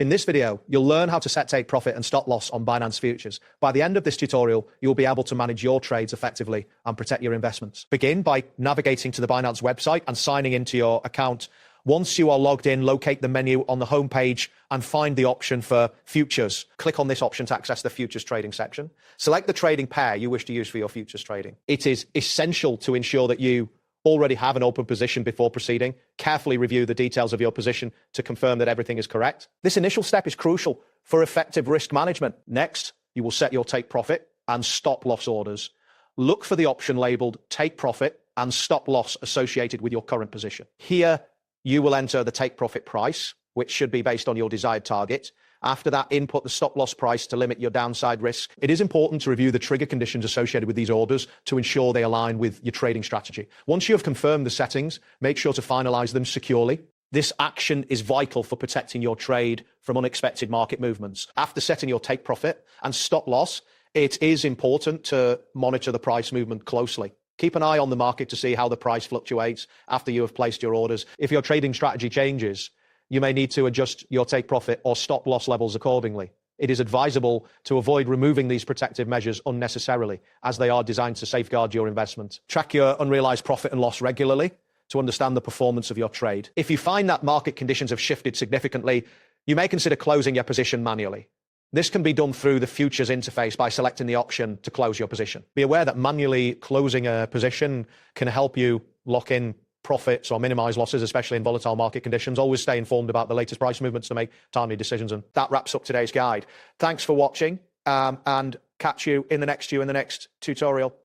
In this video, you'll learn how to set take profit and stop loss on Binance futures. By the end of this tutorial, you'll be able to manage your trades effectively and protect your investments. Begin by navigating to the Binance website and signing into your account. Once you are logged in, locate the menu on the home page and find the option for futures. Click on this option to access the futures trading section. Select the trading pair you wish to use for your futures trading. It is essential to ensure that you already have an open position before proceeding. Carefully review the details of your position to confirm that everything is correct. This initial step is crucial for effective risk management. Next, you will set your take profit and stop loss orders. Look for the option labeled take profit and stop loss associated with your current position. Here, you will enter the take profit price, which should be based on your desired target. After that, input the stop loss price to limit your downside risk. It is important to review the trigger conditions associated with these orders to ensure they align with your trading strategy. Once you have confirmed the settings, make sure to finalize them securely. This action is vital for protecting your trade from unexpected market movements. After setting your take profit and stop loss, it is important to monitor the price movement closely. Keep an eye on the market to see how the price fluctuates after you have placed your orders. If your trading strategy changes, you may need to adjust your take profit or stop loss levels accordingly. It is advisable to avoid removing these protective measures unnecessarily, as they are designed to safeguard your investment. Track your unrealized profit and loss regularly to understand the performance of your trade. If you find that market conditions have shifted significantly, you may consider closing your position manually. This can be done through the futures interface by selecting the option to close your position. Be aware that manually closing a position can help you lock in profits or minimize losses, especially in volatile market conditions. Always stay informed about the latest price movements to make timely decisions. And that wraps up today's guide. Thanks for watching, and catch you in the next tutorial.